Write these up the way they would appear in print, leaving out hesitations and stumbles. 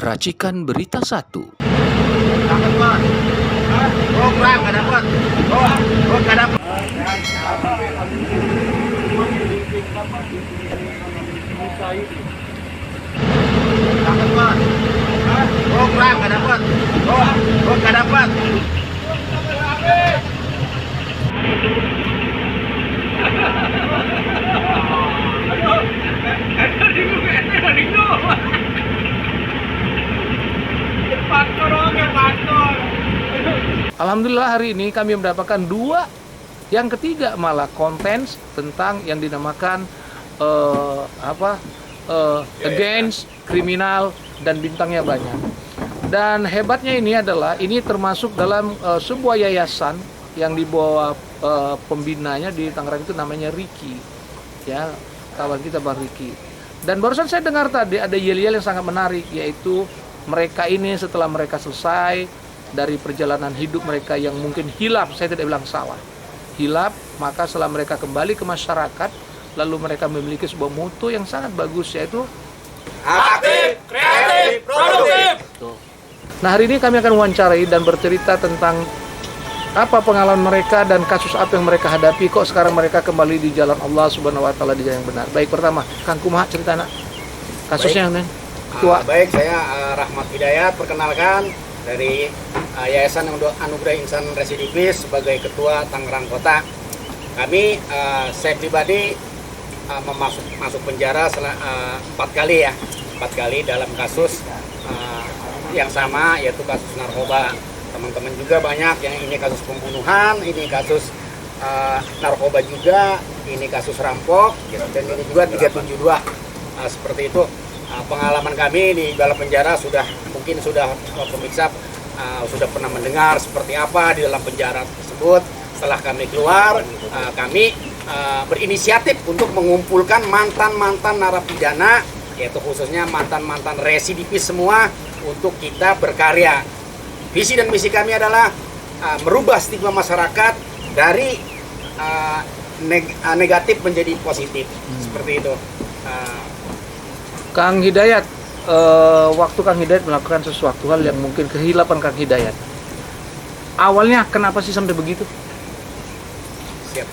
Racikan Berita 1. Dapat Mas. Oh kurang nggak dapat. Oh nggak dapat. Dapat Mas. Oh kurang nggak dapat. Oh nggak dapat. Alhamdulillah hari ini kami mendapatkan dua, yang ketiga malah konten tentang yang dinamakan against kriminal dan bintangnya banyak. Dan hebatnya ini adalah ini termasuk dalam sebuah yayasan yang dibawa pembinanya di Tangerang itu namanya Ricky, ya kawan kita Bang Ricky. Dan barusan saya dengar tadi ada yel-yel yang sangat menarik, yaitu mereka ini setelah mereka selesai dari perjalanan hidup mereka yang mungkin hilaf, saya tidak bilang salah, hilaf, maka setelah mereka kembali ke masyarakat, lalu mereka memiliki sebuah moto yang sangat bagus, yaitu Aktif, kreatif, produktif. Nah, hari ini kami akan wawancarai dan bercerita tentang apa pengalaman mereka dan kasus apa yang mereka hadapi, kok sekarang mereka kembali di jalan Allah Subhanahu wa taala, di jalan yang benar. Baik, pertama, Kang Kumaha cerita nak kasusnya nih. Baik, saya Rahmat Hidayat, perkenalkan dari Yayasan Anugerah Insan Residivis sebagai Ketua Tangerang Kota. Kami, saya pribadi masuk penjara 4 kali ya, 4 kali dalam kasus yang sama, yaitu kasus narkoba. Teman-teman juga banyak yang ini kasus pembunuhan, ini kasus narkoba juga, ini kasus rampok, dan ini juga 372. Seperti itu. Pengalaman kami di dalam penjara mungkin sudah pemirsa sudah pernah mendengar seperti apa di dalam penjara tersebut. Setelah kami keluar, kami berinisiatif untuk mengumpulkan mantan-mantan narapidana, yaitu khususnya mantan-mantan residivis semua, untuk kita berkarya. Visi dan misi kami adalah merubah stigma masyarakat dari negatif menjadi positif, seperti itu. Kang Hidayat, waktu Kang Hidayat melakukan sesuatu hal yang mungkin kehilapan Kang Hidayat, awalnya kenapa sih sampai begitu? Siap.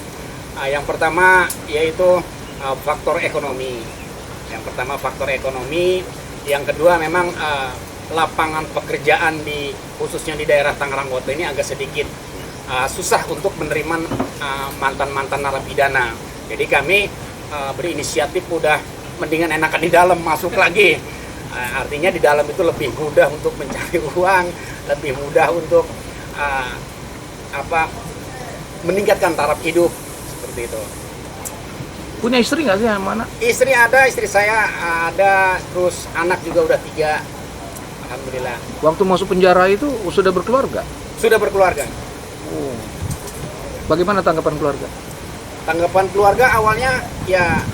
Yang pertama yaitu faktor ekonomi. Yang pertama faktor ekonomi. Yang kedua memang lapangan pekerjaan khususnya di daerah Tangerang Kota ini agak sedikit susah untuk menerima mantan-mantan narapidana. Jadi kami berinisiatif udah mendingan enakan di dalam, masuk lagi. Artinya di dalam itu lebih mudah untuk mencari uang, lebih mudah untuk meningkatkan taraf hidup, seperti itu. Punya istri nggak sih, yang mana? Istri ada, istri saya ada, terus anak juga udah 3. Alhamdulillah. Waktu masuk penjara itu sudah berkeluarga? Sudah berkeluarga. Oh. Bagaimana tanggapan keluarga? Tanggapan keluarga awalnya ya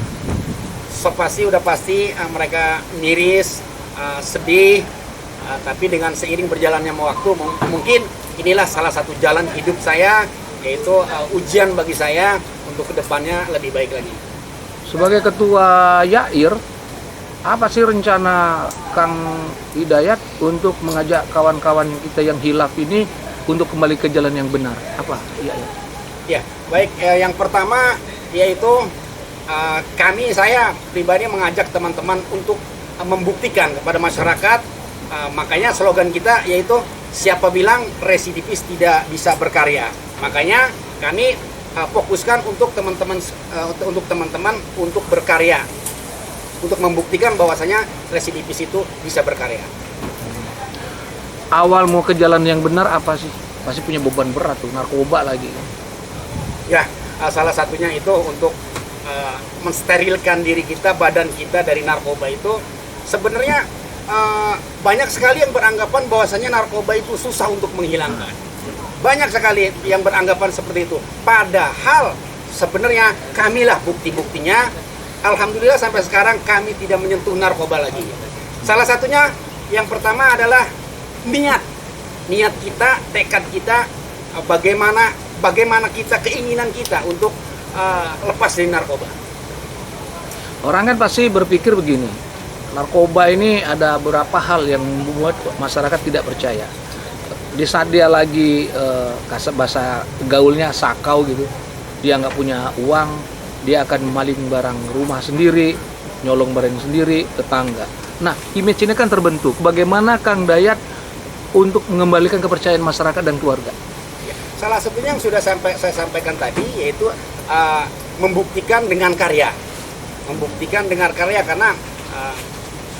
udah pasti mereka miris, sedih, tapi dengan seiring berjalannya waktu mungkin inilah salah satu jalan hidup saya, yaitu ujian bagi saya untuk kedepannya lebih baik lagi. Sebagai ketua Yair, apa sih rencana Kang Hidayat untuk mengajak kawan-kawan kita yang hilaf ini untuk kembali ke jalan yang benar? Apa? Ya, baik. Yang pertama yaitu saya pribadi mengajak teman-teman untuk membuktikan kepada masyarakat. Makanya slogan kita yaitu siapa bilang residivis tidak bisa berkarya. Makanya kami fokuskan untuk teman-teman untuk berkarya, untuk membuktikan bahwasanya residivis itu bisa berkarya. Awal mau ke jalan yang benar apa sih? Pasti punya beban berat tuh, narkoba lagi. Ya, salah satunya itu untuk mensterilkan diri kita, badan kita dari narkoba itu. Sebenarnya banyak sekali yang beranggapan bahwasanya narkoba itu susah untuk menghilangkan. Banyak sekali yang beranggapan seperti itu. Padahal sebenarnya kamilah bukti-buktinya. Alhamdulillah sampai sekarang kami tidak menyentuh narkoba lagi. Salah satunya yang pertama adalah niat kita, tekad kita, bagaimana kita, keinginan kita untuk lepas dari narkoba. Orang kan pasti berpikir begini, narkoba ini ada beberapa hal yang membuat masyarakat tidak percaya. Di saat dia lagi bahasa gaulnya sakau gitu, dia nggak punya uang, dia akan maling barang rumah sendiri, nyolong barang sendiri, tetangga. Nah, image ini kan terbentuk. Bagaimana Kang Dayat untuk mengembalikan kepercayaan masyarakat dan keluarga? Salah satunya yang sudah saya sampaikan tadi, yaitu membuktikan dengan karya. Membuktikan dengan karya, karena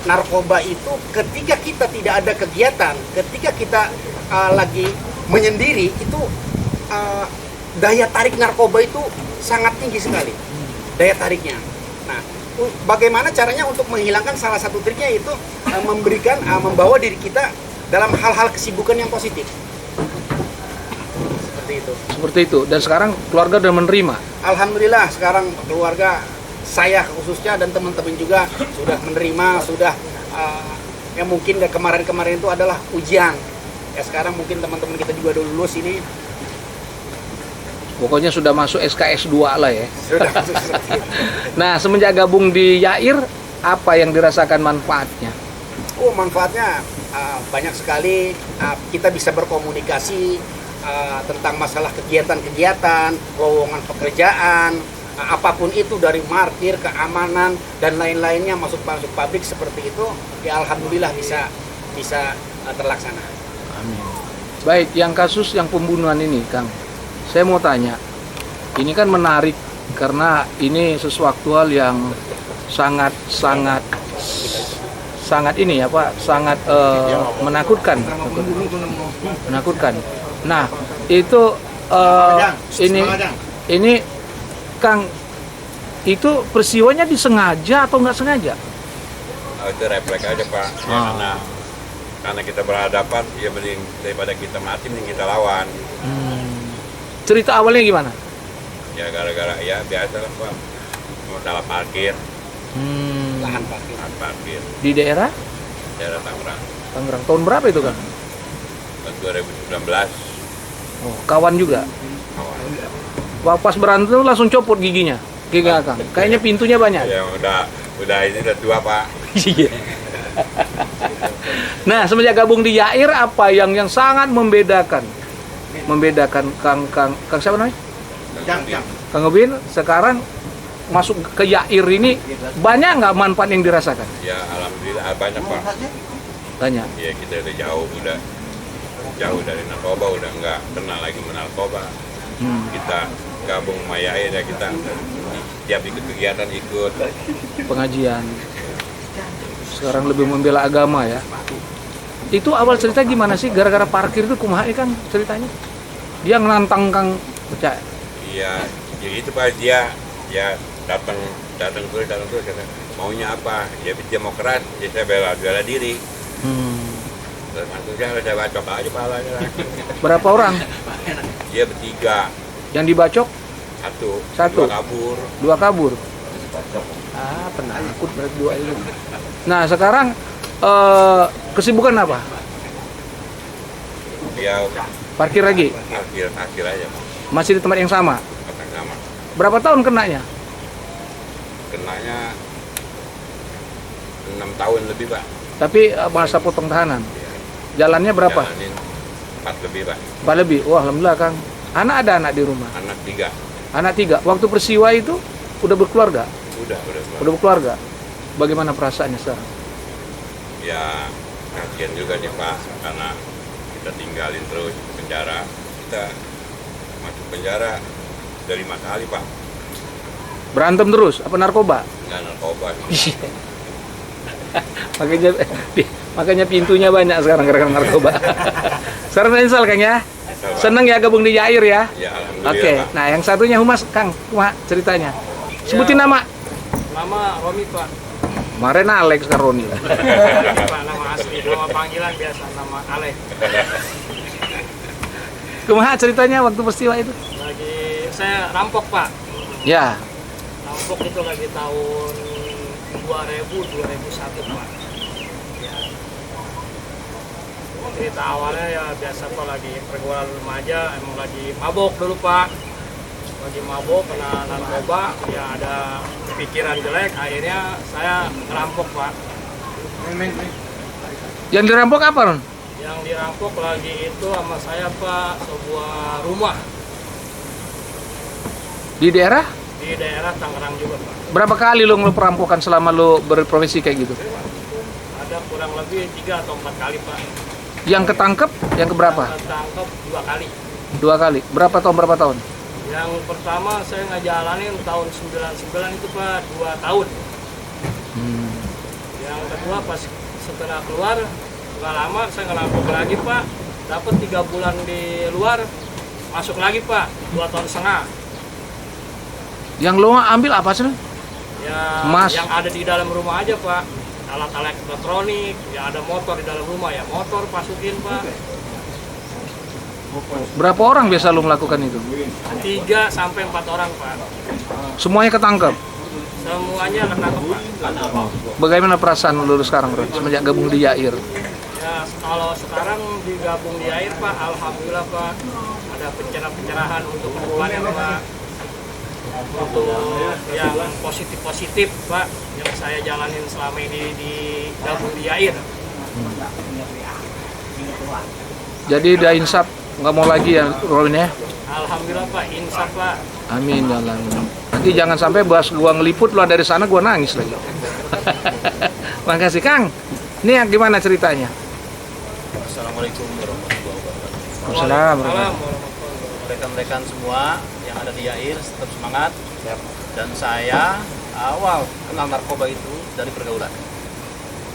narkoba itu ketika kita tidak ada kegiatan, ketika kita lagi menyendiri, itu daya tarik narkoba itu sangat tinggi sekali, daya tariknya. Nah, bagaimana caranya untuk menghilangkan? Salah satu triknya itu membawa diri kita dalam hal-hal kesibukan yang positif. Seperti itu. Dan sekarang keluarga sudah menerima. Alhamdulillah, sekarang keluarga saya khususnya dan teman-teman juga sudah menerima, sudah yang mungkin kemarin-kemarin itu adalah ujian. Ya sekarang mungkin teman-teman kita juga udah lulus ini. Pokoknya sudah masuk SKS 2 lah ya. Sudah masuk. Nah, semenjak gabung di Yair, apa yang dirasakan manfaatnya? Oh, manfaatnya banyak sekali. Kita bisa berkomunikasi tentang masalah kegiatan-kegiatan, lowongan pekerjaan, apapun itu, dari markir, keamanan dan lain-lainnya, masuk pabrik seperti itu. Ya alhamdulillah bisa terlaksana. Amin. Baik, yang kasus yang pembunuhan ini, Kang, saya mau tanya, ini kan menarik karena ini sesuatu hal yang sangat ini ya Pak, sangat menakutkan. Nah, itu ini Kang, itu peristiwanya disengaja atau nggak sengaja? Itu refleks aja Pak. Karena kita berhadapan, ya mending daripada kita mati, mending kita lawan. Cerita awalnya gimana? Ya gara-gara ya biasa lah Pak, salah parkir. Lahan Parkir Di daerah Tangerang. Tangerang. Tahun berapa itu Kang? Tahun 2019. Oh, kawan juga. Wah, pas berantem langsung copot giginya. Gigi Kang. Kayaknya pintunya banyak. Ya udah ini udah tua Pak. Iya. Nah, semenjak gabung di Yair, apa yang sangat membedakan Kang siapa namanya? Kang Ubin sekarang masuk ke Yair ini, banyak nggak manfaat yang dirasakan? Ya alhamdulillah banyak Pak. Banyak. Ya kita udah jauh dari narkoba, udah nggak kenal lagi narkoba. Kita gabung sama Yair, ya kita tiap ikut kegiatan ikut Pengajian. Sekarang lebih membela agama ya. Itu awal cerita gimana sih? Gara-gara parkir itu kumaha Kang ceritanya? Dia nantang Kang percaya. Iya, ya itu Pak, dia ya datang terus kata, maunya apa? Dia mau keras, dia saya bela diri. Terus saya bacok aja palanya lah. Berapa orang? Dia bertiga. Yang dibacok? Satu. Dua kabur. Penakut berarti dua itu. Nah, sekarang kesibukan apa? Ya Parkir lagi? parkir aja Pak. Masih di tempat yang sama? Tempat sama. Berapa tahun kenanya? Kenanya 6 tahun lebih Pak. Tapi masa potong tahanan? Jalannya berapa? Jalanin 4 lebih Pak. 4 lebih? Wah, alhamdulillah Kang. Ada anak di rumah? Anak 3. Anak 3. Waktu peristiwa itu udah berkeluarga? Udah Berkeluarga. Bagaimana perasaannya sekarang? Ya kasihan juga nih Pak, karena kita tinggalin terus di penjara. Kita masuk penjara dari 5 kali Pak. Berantem terus? Apa narkoba? Nggak narkoba. makanya pintunya banyak sekarang gara-gara narkoba. Sekarang nyesal Kang ya? Seneng ya gabung di Yair ya? Ya alhamdulillah Oke, Pak. nah yang satunya Humas Kang, kumaha ceritanya? Sebutin nama. Nama Romi Pak. Kemarin Alex Karoni. Pak, nama asli, nama panggilan biasa, nama Alex. Kumaha ceritanya waktu peristiwa itu? Lagi saya rampok Pak. Ya, Rampok itu lagi tahun 2001 Pak. Ya. Cerita awalnya ya biasa Pak, lagi pergaulan remaja, emang lagi mabok dulu Pak. Lagi mabok kena narkoba, ya ada pikiran jelek, akhirnya saya ngerampok Pak. Yang dirampok apa, Ron? Yang dirampok lagi itu sama saya Pak, sebuah rumah Di daerah? di daerah Tangerang juga Pak. Berapa kali lo perampokan selama lo berprofesi kayak gitu? Ada kurang lebih 3 atau 4 kali Pak. Yang ketangkep, yang keberapa? Ketangkep 2 kali. 2 kali. Berapa tahun? Yang pertama saya ngejalanin tahun 99 itu Pak, 2 tahun. Yang kedua pas setelah keluar, nggak lama saya ngerampok lagi Pak. Dapat 3 bulan di luar, masuk lagi Pak, 2 tahun setengah. Yang lo ambil apa sih? Yang ada di dalam rumah aja Pak, alat-alat elektronik, ya ada motor di dalam rumah ya, motor masukin Pak. Berapa orang biasa lo melakukan itu? 3 sampai 4 orang Pak. Semuanya ketangkep. Semuanya ketangkep Pak. Bagaimana perasaan lo sekarang, Ron? Semenjak gabung di Yair? Ya kalau sekarang digabung di air Pak, alhamdulillah Pak, ada pencerahan untuk kedepannya Pak. Untuk yang positif Pak, yang saya jalanin selama ini di gabung di air. Jadi udah insaf, nggak mau lagi ya, Ron ya? Alhamdulillah Pak, insaf Pak. Amin ya Allah. Nanti jangan sampai bahas gua ngeliput lo dari sana gua nangis lagi. Makasih Kang. Ini yang gimana ceritanya? Assalamualaikum warahmatullahi wabarakatuh. Waalaikumsalam. Rekan-rekan semua yang ada di Yair tetap semangat. Dan saya awal kenal narkoba itu dari pergaulan.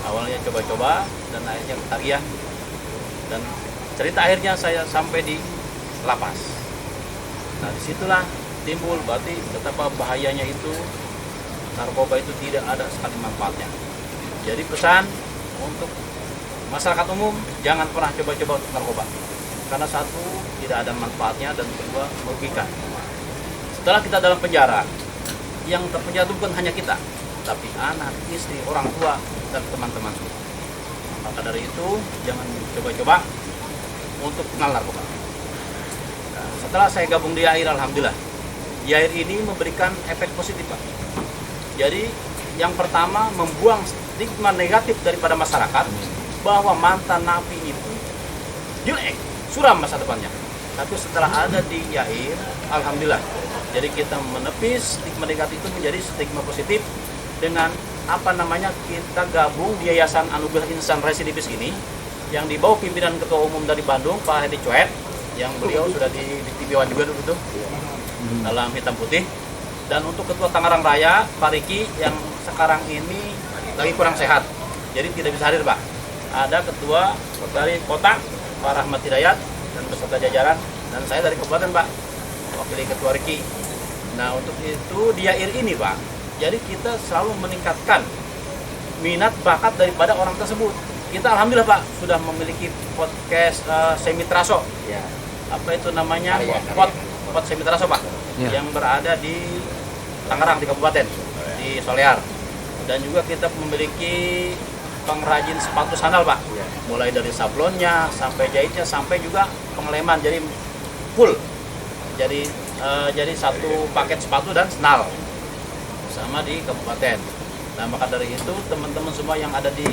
Awalnya coba-coba dan akhirnya ketagihan. Dan cerita akhirnya saya sampai di lapas. Nah disitulah timbul berarti betapa bahayanya itu narkoba itu tidak ada sekali manfaatnya. Jadi pesan untuk masyarakat umum jangan pernah coba-coba untuk narkoba. Karena satu tidak ada manfaatnya dan kedua merugikan. Setelah kita dalam penjara, yang terpenjara itu bukan hanya kita, tapi anak, istri, orang tua dan teman-teman. Maka dari itu jangan coba-coba untuk kenal narkoba. Nah, setelah saya gabung di Yair, alhamdulillah, Yair ini memberikan efek positif Pak. Jadi yang pertama membuang stigma negatif daripada masyarakat bahwa mantan napi itu jelek, suram masa depannya. Tapi setelah ada di Yair, alhamdulillah, jadi kita menepis stigma negatif itu menjadi stigma positif dengan kita gabung di Yayasan Anugerah Insan Residivis ini yang di bawah pimpinan Ketua Umum dari Bandung Pak Hedi Coet, yang beliau sudah di TV One juga dulu itu dalam hitam putih. Dan untuk Ketua Tangerang Raya Pak Riki yang sekarang ini lagi kurang sehat, jadi tidak bisa hadir Pak. Ada Ketua dari Kota Pak Rahmat Hidayat dan beserta jajaran, dan saya dari Kabupaten Pak, wakili Ketua Riki. Nah untuk itu di Yair ini Pak, jadi kita selalu meningkatkan minat bakat daripada orang tersebut. Kita alhamdulillah Pak sudah memiliki podcast Semitraso, ya. Apa itu namanya? Pod Semitraso Pak, ya. Yang berada di Tangerang di Kabupaten, di Solear. Dan juga kita memiliki pengrajin sepatu sandal Pak, ya. Mulai dari sablonnya sampai jahitnya sampai juga pengeleman, jadi full. Jadi satu paket sepatu dan sandal sama di kabupaten. Nah maka dari itu teman-teman semua yang ada di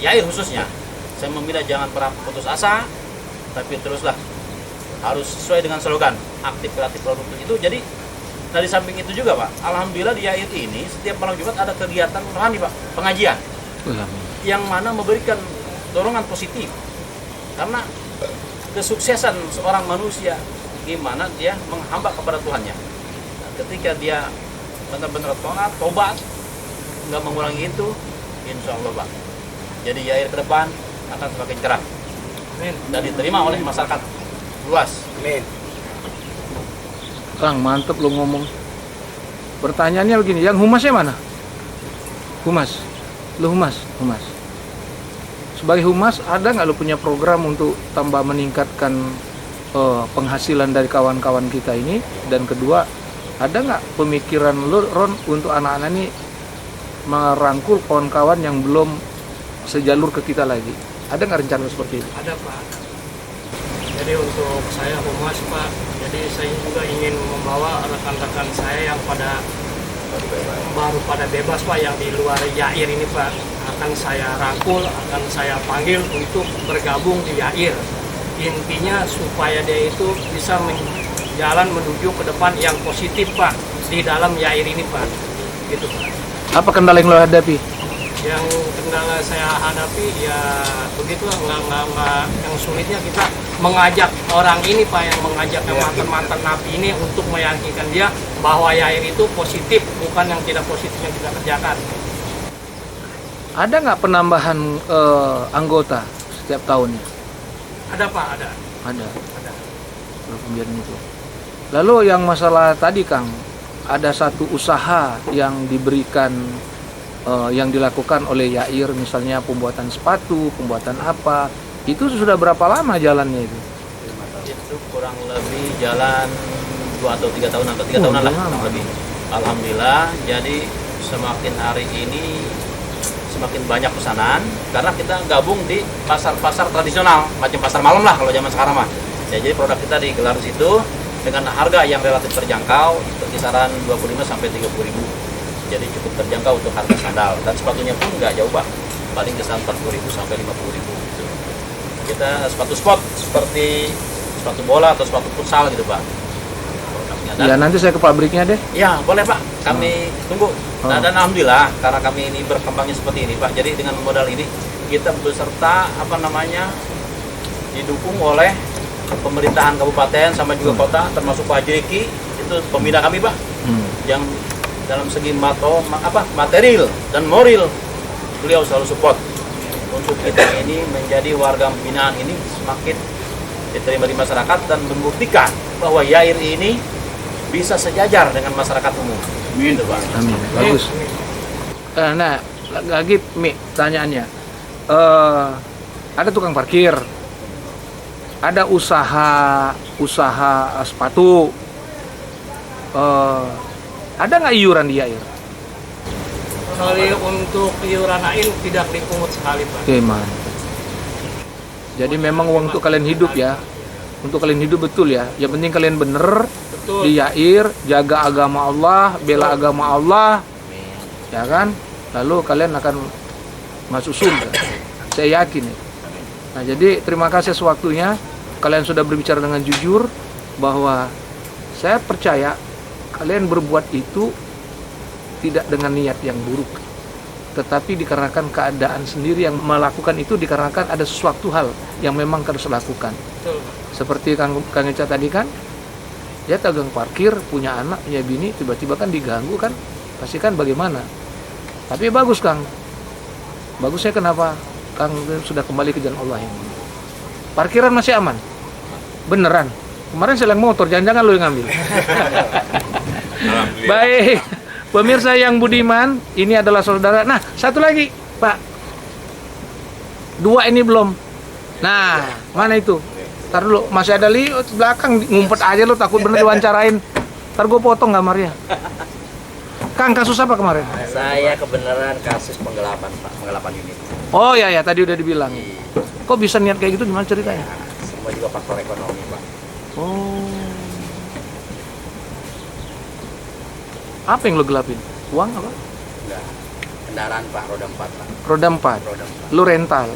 Yair khususnya, saya meminta jangan pernah putus asa, tapi teruslah harus sesuai dengan slogan aktif kreatif produktif itu. Jadi dari samping itu juga Pak, alhamdulillah di Yair ini setiap malam Jumat ada kegiatan rohani Pak, pengajian yang mana memberikan dorongan positif karena kesuksesan seorang manusia gimana dia menghamba kepada Tuhannya. Nah, ketika dia benar-benar tobat, nggak mengulangi itu, insya Allah Pak. Jadi Yair ke depan akan semakin cerah. Amin. Dan diterima oleh masyarakat luas. Amin. Kang, mantep lo ngomong. Pertanyaannya begini, yang humasnya mana? Humas. Lo humas. Sebagai humas, ada nggak lo punya program untuk tambah meningkatkan penghasilan dari kawan-kawan kita ini? Dan kedua, ada nggak pemikiran lo, Ron, untuk anak-anak ini merangkul kawan-kawan yang belum sejalur ke kita lagi? Ada nggak rencana seperti itu? Ada Pak. Jadi untuk saya humas Pak, jadi saya juga ingin membawa rekan-rekan saya yang baru pada bebas Pak, yang di luar Yair ini Pak. akan saya rangkul, akan saya panggil untuk bergabung di YAIR. Intinya supaya dia itu bisa jalan menuju ke depan yang positif, Pak, di dalam YAIR ini, Pak. Gitu, Pak. Apa kendala yang lo hadapi? Yang kendala saya hadapi ya begitulah, nggak yang sulitnya kita mengajak orang ini, Pak, yang mengajak yang mantan napi ini untuk meyakinkan dia bahwa YAIR itu positif, bukan yang tidak positif yang kita kerjakan. Ada nggak penambahan anggota setiap tahunnya? Ada, Pak, ada. Ada. Pembiaran itu. Lalu yang masalah tadi, Kang, ada satu usaha yang diberikan, yang dilakukan oleh YAIR, misalnya pembuatan sepatu, pembuatan apa, itu sudah berapa lama jalannya itu? Itu kurang lebih jalan 2 atau 3 tahunan atau 3 tahunan lah kurang lebih. Alhamdulillah, jadi semakin hari ini semakin banyak pesanan karena kita gabung di pasar-pasar tradisional, macam pasar malam lah kalau zaman sekarang mah. Ya, jadi produk kita digelar di situ dengan harga yang relatif terjangkau, kisaran 25 sampai 30 ribu. Jadi cukup terjangkau untuk harga sandal, dan sepatunya pun nggak jauh, Pak, paling kisaran 40 ribu sampai 50 ribu gitu. Kita sepatu sport seperti sepatu bola atau sepatu futsal gitu, Pak. Ya, nanti saya ke pabriknya deh. Ya, boleh, Pak, kami tunggu. Nah, dan alhamdulillah karena kami ini berkembangnya seperti ini, Pak, jadi dengan modal ini kita beserta didukung oleh pemerintahan kabupaten sama juga kota, termasuk Pak Haji Riki, itu pembina kami, Pak, yang dalam segi material dan moral beliau selalu support untuk kita ini menjadi warga binaan ini semakin diterima di masyarakat dan membuktikan bahwa YAIR ini bisa sejajar dengan masyarakat umum. Gitu, Pak. Amin. Bagus. Nah, lagi Mi, tanyaannya. Ada tukang parkir, ada usaha sepatu, ada nggak iuran di YAIR? Kalau untuk iuran lain tidak dipungut sekali, Pak. Oke, mantap. Jadi memang uang untuk kalian hidup ya, untuk kalian hidup betul ya. Yang penting kalian bener Betul. di YAIR, jaga agama Allah, bela agama Allah, ya kan? Lalu kalian akan masuk surga. Saya yakin. Nah, jadi terima kasih sewaktunya. Kalian sudah berbicara dengan jujur bahwa saya percaya kalian berbuat itu tidak dengan niat yang buruk, tetapi dikarenakan keadaan sendiri yang melakukan itu, dikarenakan ada sesuatu hal yang memang harus dilakukan. Betul, Pak. Seperti Kang Eca tadi kan, dia dagang parkir, punya anak, punya bini, tiba-tiba kan diganggu kan, pasti kan bagaimana. Tapi bagus, Kang. Bagusnya kenapa? Kang sudah kembali ke jalan Allah yang benar. Parkiran masih aman? Beneran? Kemarin saya yang motor, jangan-jangan lo yang ngambil. Baik, pemirsa yang budiman, ini adalah saudara. Nah, satu lagi, Pak. 2 ini belum. Nah, mana itu? Ntar dulu, masih ada belakang, ngumpet aja lo, takut bener diwawancarain. Ntar gue potong gambarnya. Kang, kasus apa kemarin? Saya kebenaran kasus penggelapan, Pak, penggelapan unit. Oh ya, tadi udah dibilang. Kok bisa niat kayak gitu, gimana ceritanya? Semua juga faktor ekonomi, Pak. Oh. Apa yang lo gelapin? Uang apa? Enggak. Kendaraan, Pak, roda 4, Pak. Roda 4. Roda 4. Lo rental.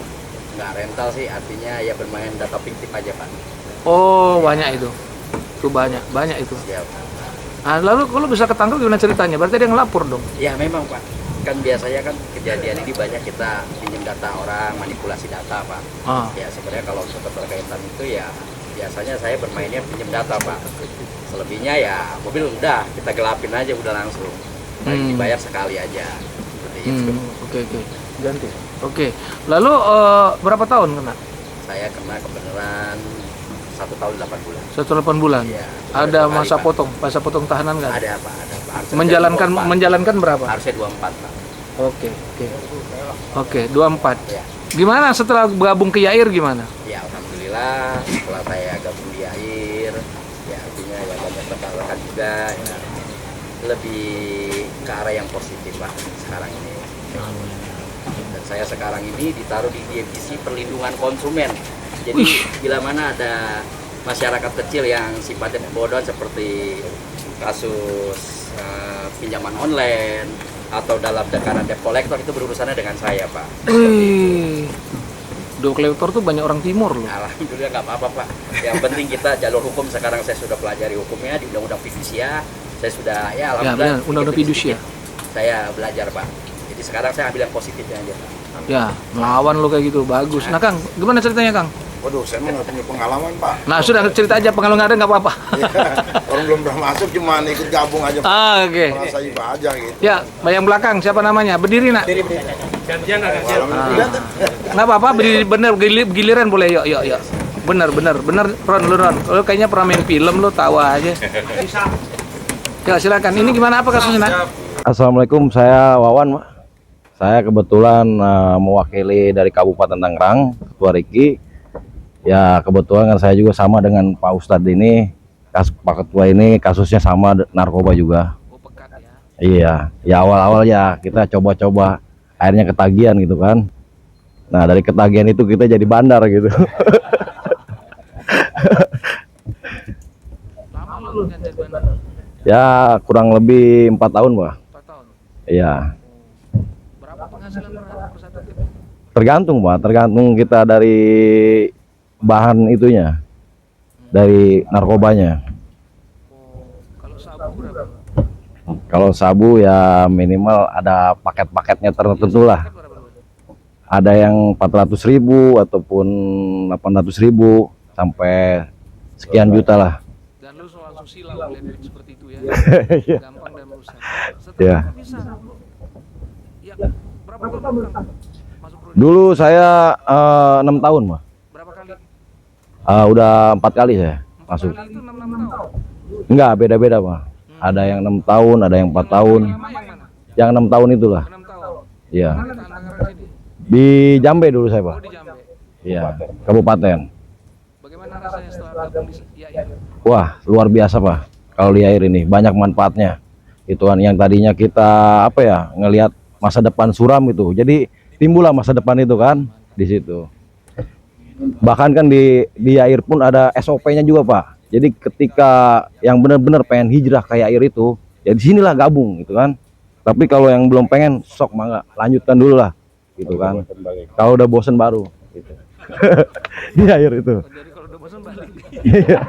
Enggak rental sih, artinya ya bermain data fiktif aja, Pak. Oh, banyak itu. Itu banyak itu. Siap. Nah, lalu kalau bisa ketangkep gimana ceritanya? Berarti ada yang lapor dong. Ya memang, Pak. Kan biasanya kan kejadian ini banyak kita pinjam data orang, manipulasi data, Pak. Ah. Ya sebenarnya kalau berkaitan itu ya biasanya saya bermainnya pinjam data, Pak. Selebihnya ya mobil udah kita gelapin aja udah langsung. Dibayar sekali aja. Seperti itu. Oke. Ganti. Oke. Lalu berapa tahun kena? Saya kena kebenaran 1 tahun 8 bulan. 1 8 bulan. Iya. Ada Beberapa masa kali, Pak. masa potong tahanan nggak? Ada, Pak, ada, Pak. Harusnya Menjalankan berapa? harusnya 24, Pak. Oke, 24. Ya. Gimana setelah gabung ke YAIR gimana? Ya alhamdulillah setelah saya gabung di YAIR, ya artinya ya banyak rekan-rekan juga ya, lebih ke arah yang positif, Pak, sekarang ini. Dan saya sekarang ini ditaruh di divisi perlindungan konsumen. Jadi bila mana ada masyarakat kecil yang sifatnya bodoh seperti kasus pinjaman online atau dalam tekanan debt collector itu berurusannya dengan saya, Pak. Wih, debt collector tuh banyak orang timur loh. Alhamdulillah nggak apa-apa, Pak. Yang penting kita jalur hukum, sekarang saya sudah pelajari hukumnya di Undang-Undang Fidusia. Saya sudah ya alhamdulillah benar, Undang-Undang Fidusia. saya belajar, Pak. Jadi sekarang saya ambil yang positifnya aja, Pak. Ya, melawan lo kayak gitu, bagus. Nah Kang, gimana ceritanya Kang? Waduh, saya mah nggak punya pengalaman, Pak. Nah sudah cerita aja, pengalaman nggak ada nggak apa-apa. Ya, orang belum pernah masuk, cuma ikut gabung aja, Pak. Oke. Merasa iba aja gitu. Ya, yang belakang siapa namanya? Berdiri nak. Gantian lah, gantian. Nggak apa-apa, berdiri bener, giliran boleh. Yuk. Bener, Ron, lo kayaknya pernah main film, lo tahu aja. Ya silakan. Ini gimana apa kasusnya nak? Assalamualaikum, saya Wawan, Pak. Saya kebetulan mewakili dari Kabupaten Tangerang, Ketua Riki. Ya kebetulan kan saya juga sama dengan Pak Ustadz ini, Pak Ketua ini kasusnya sama narkoba juga. Iya, ya awal-awal ya kita coba-coba, akhirnya ketagihan gitu kan. Nah dari ketagihan itu kita jadi bandar gitu. Ya kurang lebih 4 tahun, Pak. 4 tahun. Iya. Berapa penghasilan per satu tip? Tergantung, Pak. Tergantung kita dari bahan itunya, dari narkobanya. Kalau sabu berapa? Kalau sabu ya minimal ada paket-paketnya tertentu lah. Ada yang 400.000 ataupun 800.000 sampai sekian juta lah. Dan lu langsung silau melihat seperti itu ya. Gampang dan rusak. Ya. Setelah bisa. Ya, berapa tahun Kang? Masuk prodi? Dulu saya 6 tahun, Pak. Berapa kali? Udah 4 kali saya masuk. Kali itu 6 tahun. Enggak, beda-beda, Pak. Ada yang 6 tahun, ada yang 4 tahun. Lama yang mana? Yang 6 tahun itulah. 6 tahun. Iya. Mana di Tangerang sini? Di Jambe dulu saya, Pak. Oh, di Jambe. Iya, kabupaten. Bagaimana rasanya setelah gabung di IAIR? Wah, luar biasa, Pak. Kalau di air ini banyak manfaatnya. Itu kan yang tadinya kita apa ya, ngelihat masa depan suram gitu. Jadi timbullah masa depan itu kan di situ. Bahkan kan di air pun ada SOP-nya juga, Pak. Jadi ketika yang benar-benar pengen hijrah kayak air itu, ya di sinilah gabung gitu kan. Tapi kalau yang belum pengen, sok mangga lanjutkan dulu lah gitu kan. Kalau udah bosen baru gitu. Di air itu. Jadi kalau udah bosan balik. Iya.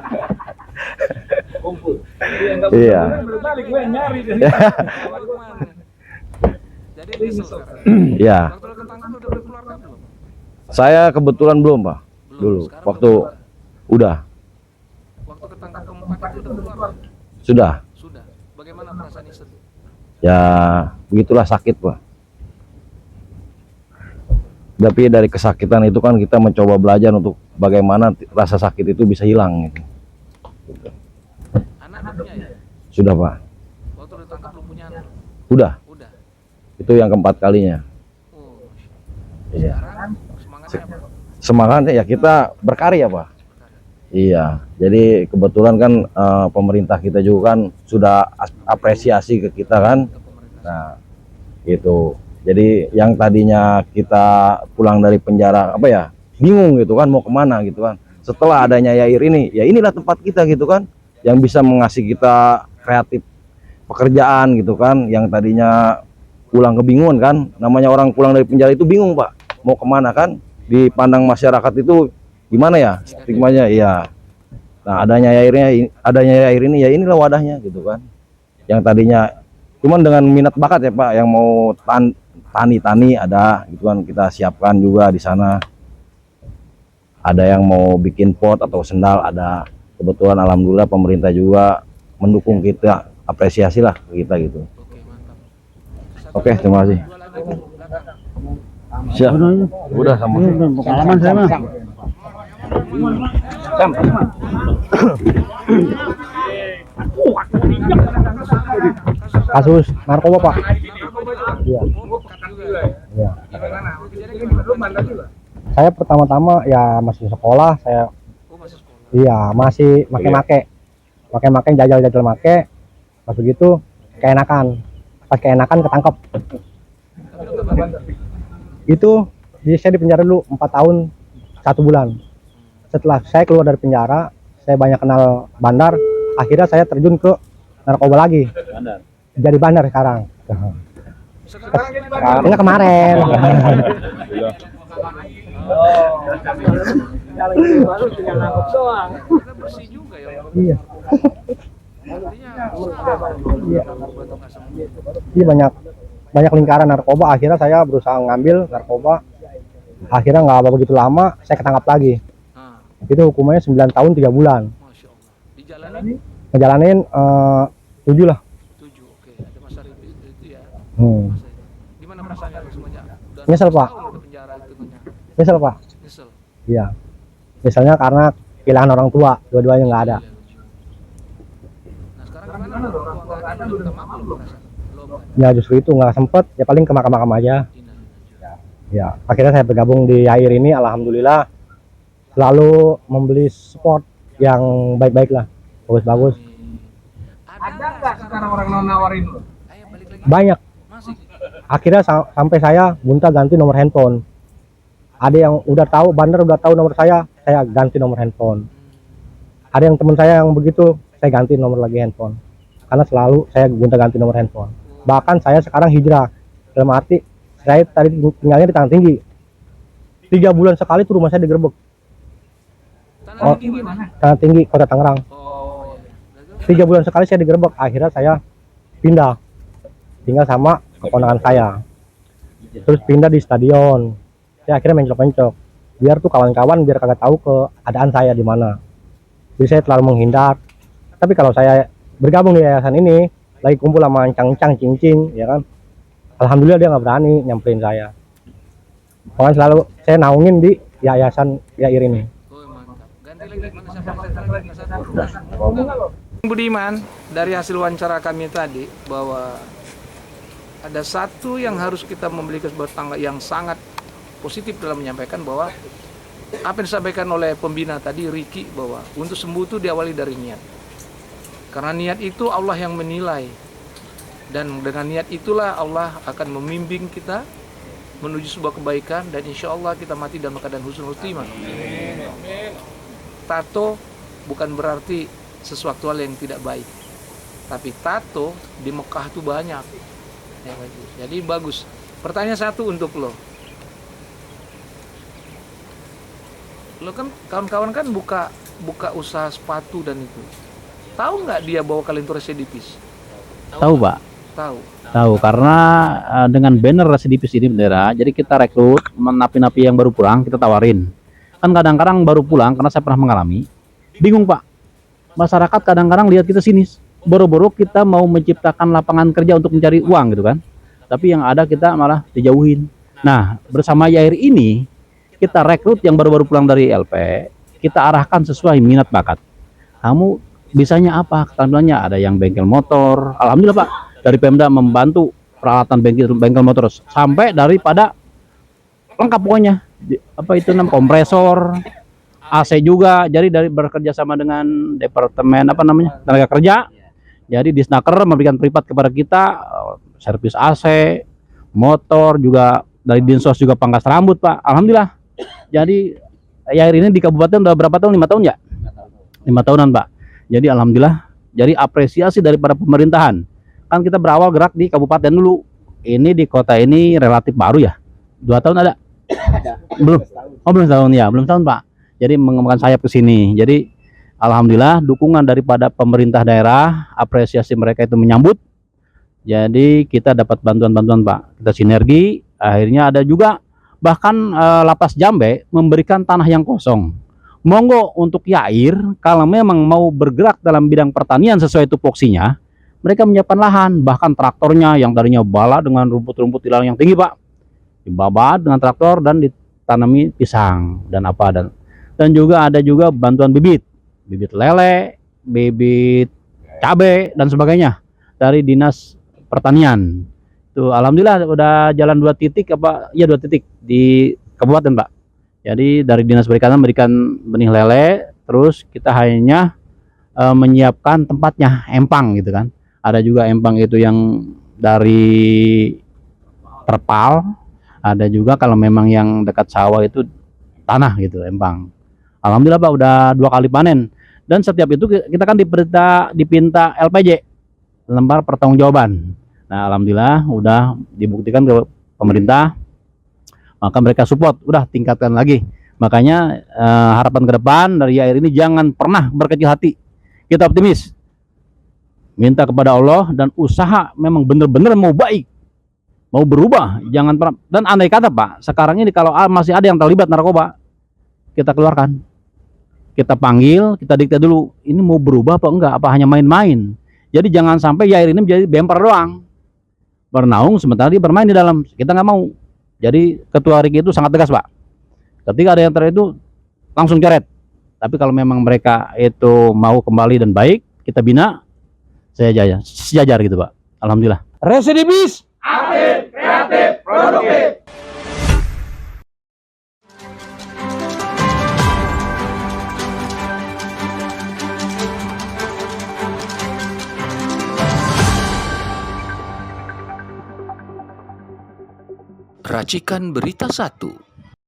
Iya. Jadi diesel sekarang. Iya. Waktu lu ketangkap lu udah keluarkan belum? Saya kebetulan belum, Pak. Belum. Dulu Sekarang waktu udah Waktu ketangkap keempat itu udah keluar. sudah. Sudah. Bagaimana perasaan istri? Ya begitulah sakit, Pak. Tapi dari kesakitan itu kan kita mencoba belajar untuk bagaimana rasa sakit itu bisa hilang gitu. Anak punya ya? Sudah, Pak. Waktu ditangkap lu punya anak? Udah. Udah. Itu yang keempat kalinya. Oh. Iya. Sekarang semangatnya apa? Semangatnya ya kita berkarya, Pak. Iya. Jadi kebetulan kan pemerintah kita juga kan sudah apresiasi ke kita kan. Ke pemerintah. Nah, itu. Jadi yang tadinya kita pulang dari penjara apa ya, bingung gitu kan mau kemana gitu kan. Setelah adanya Yair ini, ya inilah tempat kita gitu kan, yang bisa mengasih kita kreatif pekerjaan gitu kan. Yang tadinya pulang kebingungan kan, namanya orang pulang dari penjara itu bingung, Pak, mau kemana kan. Dipandang masyarakat itu gimana ya stigmanya, iya. Nah adanya Yair ini ya inilah wadahnya gitu kan. Yang tadinya cuman dengan minat bakat ya, Pak, yang mau tani ada gitu kan, kita siapkan juga di sana. Ada yang mau bikin pot atau sendal ada. Kebetulan alhamdulillah pemerintah juga mendukung kita, apresiasi lah kita gitu. Oke, mantap. Oke, terima kasih. Dua lagi tuh, belakang. Siap. Udah sama. Pengalaman saya mah. Kasus narkoba, Pak. Iya. Iya. Gimana? Kejadian gimana? Lu bandar juga? Saya pertama-tama ya masih sekolah, saya Oh, masih sekolah. iya masih make jajal make. Pas begitu keenakan. Pas keenakan ketangkep. Tapi lu nggak bandar. Itu saya di penjara dulu 4 tahun 1 bulan. Setelah saya keluar dari penjara, saya banyak kenal bandar. Akhirnya saya terjun ke narkoba lagi. Jadi bandar sekarang. Enggak kemarin. Kalau itu baru tinggal nangkep doang. Kita bersih juga ya. Iya. Artinya usaha. Iya. Iya, banyak lingkaran narkoba. Akhirnya saya berusaha ngambil narkoba. Akhirnya nggak begitu lama saya ketangkap lagi. Nah, Itu hukumannya 9 tahun 3 bulan. Masya Allah. Dijalanin Ngejalanin 7 lah. 7. Oke, ada masa itu ya. Hmm. Masa itu. Gimana perasaannya lu semuanya? Udah Nyesel, 11 Pak. tahun udah penjara hitungannya. Nyesel, Pak. Nyesel. Iya. Misalnya karena kehilangan orang tua, dua-duanya nggak ada. Nah, sekarang gimana? Orang tua nggak ada, lu minta maaf belum merasa? Belum kan? Ya justru itu nggak sempet, ya paling ke makam-makam aja. Ya, akhirnya saya bergabung di Yair ini, alhamdulillah selalu membeli sport yang baik-baik lah, bagus-bagus. Ada nggak sekarang orang nawarin lu? Ayo balik lagi. Banyak. Masih. Akhirnya sampai saya gonta ganti nomor handphone. Ada yang udah tahu, bandar udah tahu nomor saya ganti nomor handphone. Ada yang teman saya yang begitu, saya ganti nomor lagi handphone. Karena selalu saya gonta ganti nomor handphone. Bahkan saya sekarang hijrah, dalam arti saya tadi tinggalnya di Tanah Tinggi. 3 bulan sekali tuh rumah saya digerebek. Tanah Tinggi mana? Tanah Tinggi, Kota Tangerang. Oh, iya. 3 bulan sekali saya digerebek. Akhirnya saya pindah, tinggal sama keponakan saya. Terus pindah di stadion. Saya akhirnya mencok-mencok. Biar tuh kawan-kawan biar kagak tahu keadaan saya di mana. Jadi saya terlalu menghindar. Tapi kalau saya bergabung di yayasan ini, lagi kumpul sama cang-cang, cincin, ya kan. Alhamdulillah dia nggak berani nyamperin saya. Pokoknya selalu saya naungin di yayasan Yair ini. Oh, mantap. Ganti lagi mana siapa? Budiman, dari hasil wawancara kami tadi bahwa ada satu yang harus kita memiliki sebuah tangga yang sangat positif dalam menyampaikan bahwa apa yang disampaikan oleh pembina tadi Riki, bahwa untuk sembuh itu diawali dari niat. Karena niat itu Allah yang menilai. Dan dengan niat itulah Allah akan membimbing kita menuju sebuah kebaikan, dan insya Allah kita mati dalam keadaan husnul khotimah. Tato bukan berarti sesuatu hal yang tidak baik, tapi tato di Mekah itu banyak. Ya, jadi bagus. Pertanyaan satu untuk lo kan kawan-kawan kan buka usaha sepatu dan itu. Tahu nggak dia bahwa kalian itu residivis? Tahu, Pak. Tahu karena dengan banner residivis ini bendera, jadi kita rekrut napi-napi yang baru pulang, kita tawarin. Kan kadang-kadang baru pulang, karena saya pernah mengalami, bingung Pak. Masyarakat kadang-kadang lihat kita sinis, boro-boro kita mau menciptakan lapangan kerja untuk mencari uang gitu kan. Tapi yang ada kita malah dijauhin. Nah, bersama Yair ini, kita rekrut yang baru-baru pulang dari LP, kita arahkan sesuai minat bakat. Kamu bisanya apa? Ketampilannya ada yang bengkel motor, alhamdulillah Pak. Dari Pemda membantu peralatan bengkel motor sampai daripada lengkap pokoknya. Apa itu namanya, kompresor, AC juga. Jadi dari bekerja sama dengan departemen tenaga kerja. Jadi Disnaker memberikan privat kepada kita servis AC, motor juga dari Dinsos juga pangkas rambut Pak. Alhamdulillah. Jadi Yair ini di kabupaten udah berapa tahun? 5 tahun ya? 5 tahunan Pak. Jadi alhamdulillah. Jadi apresiasi daripada pemerintahan. Kan kita berawal gerak di kabupaten dulu. Ini di kota ini relatif baru ya. 2 tahun ada? Belum. Oh, belum tahun ya, belum tahun Pak. Jadi mengembangkan sayap ke sini. Jadi alhamdulillah dukungan daripada pemerintah daerah, apresiasi mereka itu menyambut. Jadi kita dapat bantuan-bantuan Pak. Kita sinergi, akhirnya ada juga bahkan Lapas Jambe memberikan tanah yang kosong. Monggo untuk Yair kalau memang mau bergerak dalam bidang pertanian sesuai tupoksinya, mereka menyiapkan lahan, bahkan traktornya yang tadinya bala dengan rumput-rumput ilalang yang tinggi Pak, dibabat dengan traktor dan ditanami pisang dan apa dan juga ada juga bantuan bibit lele, bibit cabai dan sebagainya dari Dinas Pertanian. Tuh alhamdulillah udah jalan 2 titik 2 titik di kabupaten Pak. Jadi dari Dinas Perikanan memberikan benih lele, terus kita hanya menyiapkan tempatnya empang gitu kan. Ada juga empang itu yang dari terpal, ada juga kalau memang yang dekat sawah itu tanah gitu empang. Alhamdulillah Pak udah 2 kali panen, dan setiap itu kita kan dipinta LPJ, lembar pertanggungjawaban. Nah, alhamdulillah udah dibuktikan ke pemerintah, maka mereka support, udah tingkatkan lagi. Makanya harapan ke depan dari Yair ini jangan pernah berkecil hati. Kita optimis, minta kepada Allah dan usaha memang benar-benar mau baik, mau berubah, jangan pernah. Dan andai kata Pak, sekarang ini kalau masih ada yang terlibat narkoba, kita keluarkan, kita panggil, kita dikte dulu, ini mau berubah apa enggak, apa hanya main-main. Jadi jangan sampai Yair ini menjadi bemper doang, bernaung sementara dia bermain di dalam. Kita nggak mau. Jadi ketua Riki itu sangat tegas Pak, ketika ada yang itu langsung coret. Tapi kalau memang mereka itu mau kembali dan baik, kita bina, saya sejajar gitu Pak. Alhamdulillah. Residipis, aktif, kreatif, produktif. Racikan Berita 1.